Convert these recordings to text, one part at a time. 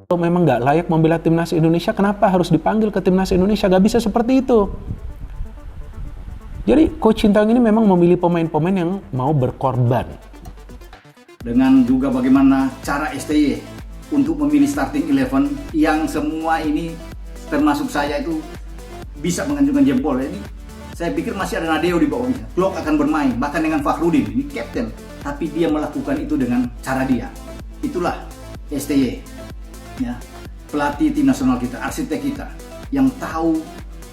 Kalau memang nggak layak membela timnas Indonesia, kenapa harus dipanggil ke timnas Indonesia? Nggak bisa seperti itu. Jadi Coach Sintayong ini memang memilih pemain-pemain yang mau berkorban. Dengan juga bagaimana cara STY untuk memilih starting 11 yang semua ini termasuk saya itu bisa mengajukan jempol. Ini saya pikir masih ada Nadeo di bawahnya. Klok akan bermain, bahkan dengan Fakhrudin, ini kapten. Tapi dia melakukan itu dengan cara dia. Itulah STY, ya, pelatih tim nasional kita, arsitek kita, yang tahu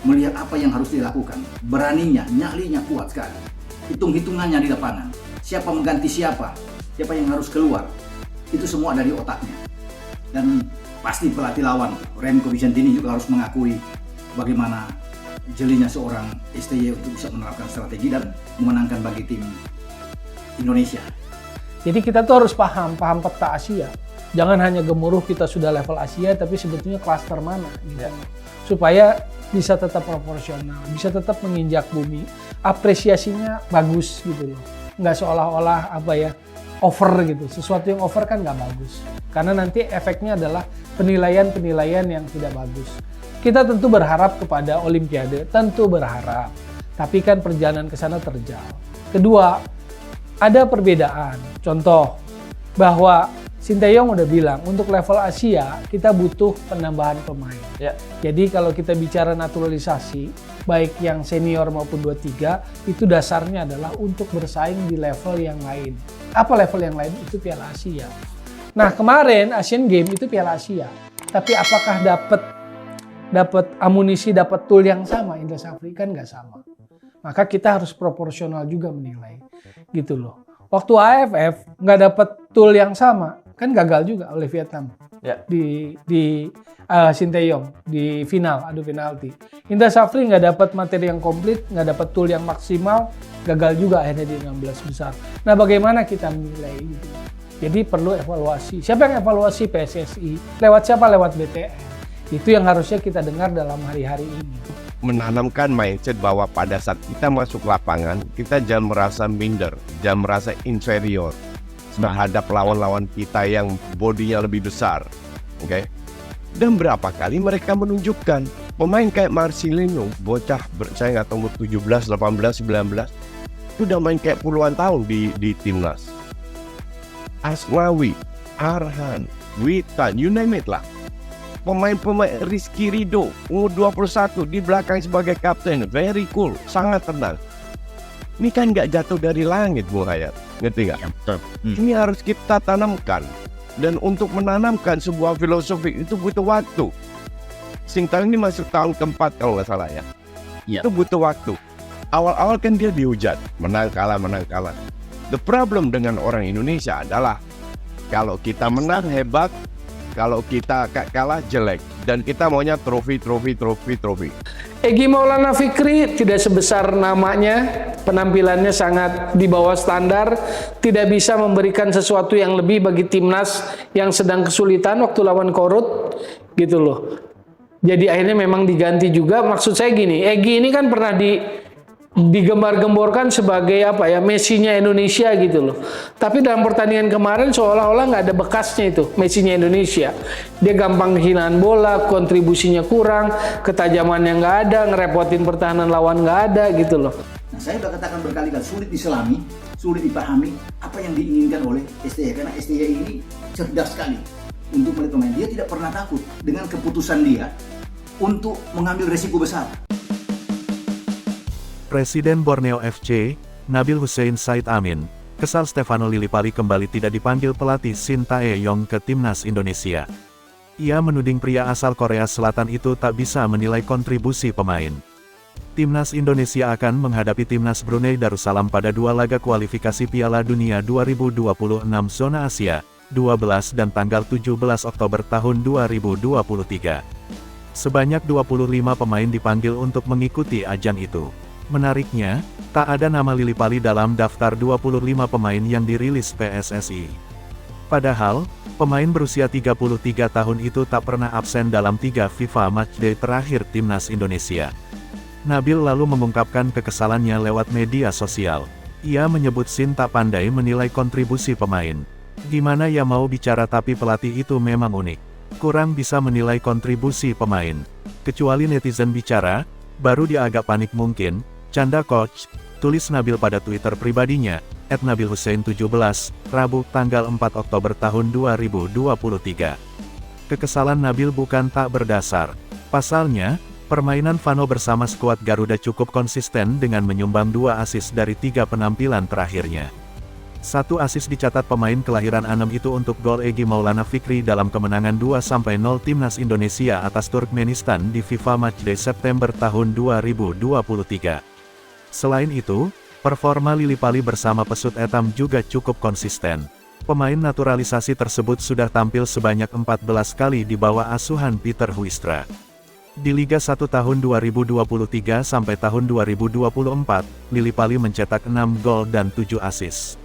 melihat apa yang harus dilakukan. Beraninya, nyalinya kuat sekali. Hitung-hitungannya di lapangan. Siapa mengganti siapa, siapa yang harus keluar. Itu semua dari otaknya. Dan pasti pelatih lawan, Remco Vicentini juga harus mengakui bagaimana jelinya seorang STY untuk bisa menerapkan strategi dan memenangkan bagi tim Indonesia. Jadi kita tuh harus paham peta Asia. Jangan hanya gemuruh kita sudah level Asia, tapi sebetulnya klaster mana gitu. Supaya bisa tetap proporsional, bisa tetap menginjak bumi, apresiasinya bagus gitu loh. Nggak seolah-olah over gitu. Sesuatu yang over kan nggak bagus. Karena nanti efeknya adalah penilaian-penilaian yang tidak bagus. Kita tentu berharap kepada Olimpiade, tentu berharap. Tapi kan perjalanan ke sana terjal. Kedua, ada perbedaan. Contoh, bahwa Sintayong udah bilang, untuk level Asia, kita butuh penambahan pemain. Ya. Jadi kalau kita bicara naturalisasi, baik yang senior maupun 23, itu dasarnya adalah untuk bersaing di level yang lain. Apa level yang lain? Itu Piala Asia. Nah, kemarin Asian Games itu Piala Asia. Tapi apakah dapat amunisi, dapat tool yang sama? Indra Safri kan nggak sama. Maka kita harus proporsional juga menilai. Gitu loh. Waktu AFF nggak dapat tool yang sama, kan gagal juga oleh Vietnam. Ya. Di Sintayong di final, adu penalti. Indra Safri nggak dapat materi yang komplit, nggak dapat tool yang maksimal, gagal juga akhirnya di 16 besar. Nah, bagaimana kita menilai itu? Jadi perlu evaluasi. Siapa yang evaluasi? PSSI. Lewat siapa? Lewat BTN. Itu yang harusnya kita dengar dalam hari-hari ini. Menanamkan mindset bahwa pada saat kita masuk lapangan, kita jangan merasa minder, jangan merasa inferior terhadap lawan-lawan kita yang bodinya lebih besar. Oke? Dan berapa kali mereka menunjukkan pemain kayak Marcelino, bocah saya nggak tahu 17, 18, 19, sudah main kayak puluhan tahun di timnas. Asnawi, Arhan, Witan, you name it lah. Pemain-pemain Rizky Ridho, umur 21, di belakang sebagai kapten, very cool, sangat tenang. Ini kan nggak jatuh dari langit, Bung Hayat, ngerti nggak? Ini harus kita tanamkan. Dan untuk menanamkan sebuah filosofi itu butuh waktu. Sintayong ini masuk tahun keempat kalau nggak salah ya. Itu butuh waktu. Awal-awal kan dia dihujat, menang kalah. The problem dengan orang Indonesia adalah kalau kita menang hebat, kalau kita kalah jelek, dan kita maunya trofi. Egy Maulana Fikri tidak sebesar namanya, penampilannya sangat di bawah standar, tidak bisa memberikan sesuatu yang lebih bagi timnas yang sedang kesulitan waktu lawan Korut, gitu loh. Jadi akhirnya memang diganti juga. Maksud saya gini, Egy ini kan pernah digembar-gemborkan sebagai Messi-nya Indonesia gitu loh. Tapi dalam pertandingan kemarin seolah-olah nggak ada bekasnya itu Messi-nya Indonesia. Dia gampang kehilangan bola, kontribusinya kurang, ketajamannya nggak ada, ngerepotin pertahanan lawan nggak ada gitu loh. Nah, saya sudah katakan berkali-kali, sulit diselami, sulit dipahami apa yang diinginkan oleh STY. Karena STY ini cerdas sekali untuk melihat pemain. Dia tidak pernah takut dengan keputusan dia untuk mengambil resiko besar. Presiden Borneo FC, Nabil Hussein Said Amin, kesal Stefano Lillipali kembali tidak dipanggil pelatih Sintayong ke timnas Indonesia. Ia menuding pria asal Korea Selatan itu tak bisa menilai kontribusi pemain. Timnas Indonesia akan menghadapi timnas Brunei Darussalam pada 2 laga kualifikasi Piala Dunia 2026 Zona Asia, 12 dan tanggal 17 Oktober tahun 2023. Sebanyak 25 pemain dipanggil untuk mengikuti ajang itu. Menariknya, tak ada nama Lillipali dalam daftar 25 pemain yang dirilis PSSI. Padahal, pemain berusia 33 tahun itu tak pernah absen dalam 3 FIFA Matchday terakhir timnas Indonesia. Nabil lalu mengungkapkan kekesalannya lewat media sosial. Ia menyebut Shin tak pandai menilai kontribusi pemain. Gimana ya mau bicara tapi pelatih itu memang unik. Kurang bisa menilai kontribusi pemain. Kecuali netizen bicara, baru dia agak panik mungkin, canda coach, tulis Nabil pada Twitter pribadinya, @nabilhussein17, Rabu, tanggal 4 Oktober tahun 2023. Kekesalan Nabil bukan tak berdasar. Pasalnya, permainan Vano bersama skuad Garuda cukup konsisten dengan menyumbang 2 assist dari 3 penampilan terakhirnya. 1 assist dicatat pemain kelahiran 6 itu untuk gol Egy Maulana Fikri dalam kemenangan 2-0 Timnas Indonesia atas Turkmenistan di FIFA Matchday September tahun 2023. Selain itu, performa Lillipali bersama Pesut Etam juga cukup konsisten. Pemain naturalisasi tersebut sudah tampil sebanyak 14 kali di bawah asuhan Peter Huistra. Di Liga 1 tahun 2023 sampai tahun 2024, Lillipali mencetak 6 gol dan 7 assist.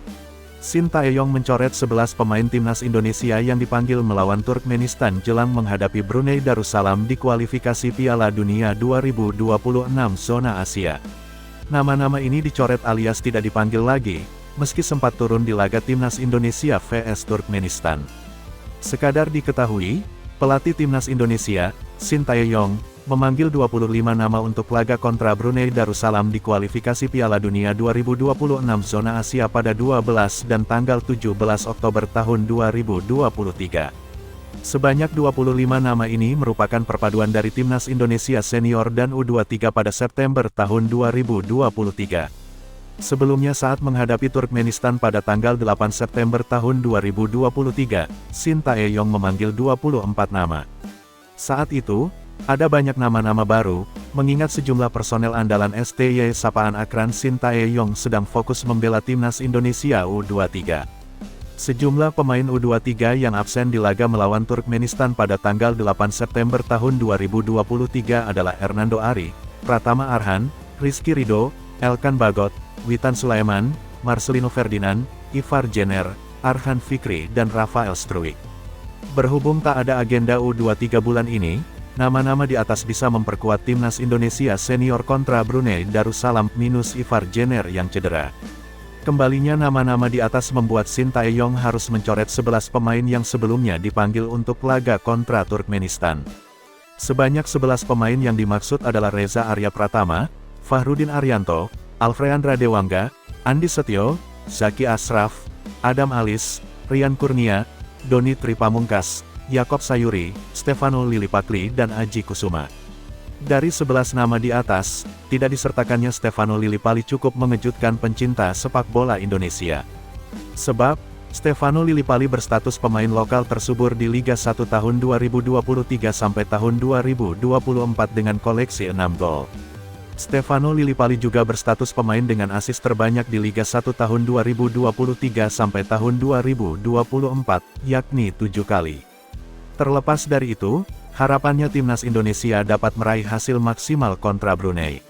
Shin Tae-yong mencoret 11 pemain Timnas Indonesia yang dipanggil melawan Turkmenistan jelang menghadapi Brunei Darussalam di kualifikasi Piala Dunia 2026 zona Asia. Nama-nama ini dicoret alias tidak dipanggil lagi, meski sempat turun di laga Timnas Indonesia vs Turkmenistan. Sekadar diketahui, pelatih Timnas Indonesia, Shin Tae-yong, memanggil 25 nama untuk laga kontra Brunei Darussalam di kualifikasi Piala Dunia 2026 zona Asia pada 12 dan tanggal 17 Oktober tahun 2023. Sebanyak 25 nama ini merupakan perpaduan dari Timnas Indonesia senior dan U23 pada September tahun 2023. Sebelumnya saat menghadapi Turkmenistan pada tanggal 8 September tahun 2023, Shin Tae-yong memanggil 24 nama. Saat itu, ada banyak nama-nama baru, mengingat sejumlah personel andalan STY sapaan akran Shin Tae-yong sedang fokus membela Timnas Indonesia U23. Sejumlah pemain U23 yang absen di laga melawan Turkmenistan pada tanggal 8 September tahun 2023 adalah Hernando Ari, Pratama Arhan, Rizky Ridho, Elkan Bagot, Witan Sulaiman, Marcelino Ferdinand, Ivar Jenner, Arhan Fikri dan Rafael Struijk. Berhubung tak ada agenda U23 bulan ini, nama-nama di atas bisa memperkuat Timnas Indonesia senior kontra Brunei Darussalam minus Ivar Jenner yang cedera. Kembalinya nama-nama di atas membuat Shin Tae-yong harus mencoret 11 pemain yang sebelumnya dipanggil untuk laga kontra Turkmenistan. Sebanyak 11 pemain yang dimaksud adalah Reza Arya Pratama, Fahrudin Arianto, Alfreandra Dewangga, Andi Setio, Zaki Ashraf, Adam Alis, Rian Kurnia, Doni Tripamungkas, Yakob Sayuri, Stefano Lillipali dan Aji Kusuma. Dari 11 nama di atas, tidak disertakannya Stefano Lillipali cukup mengejutkan pencinta sepak bola Indonesia. Sebab, Stefano Lillipali berstatus pemain lokal tersubur di Liga 1 tahun 2023 sampai tahun 2024 dengan koleksi 6 gol. Stefano Lillipali juga berstatus pemain dengan assist terbanyak di Liga 1 tahun 2023 sampai tahun 2024, yakni 7 kali. Terlepas dari itu, harapannya Timnas Indonesia dapat meraih hasil maksimal kontra Brunei.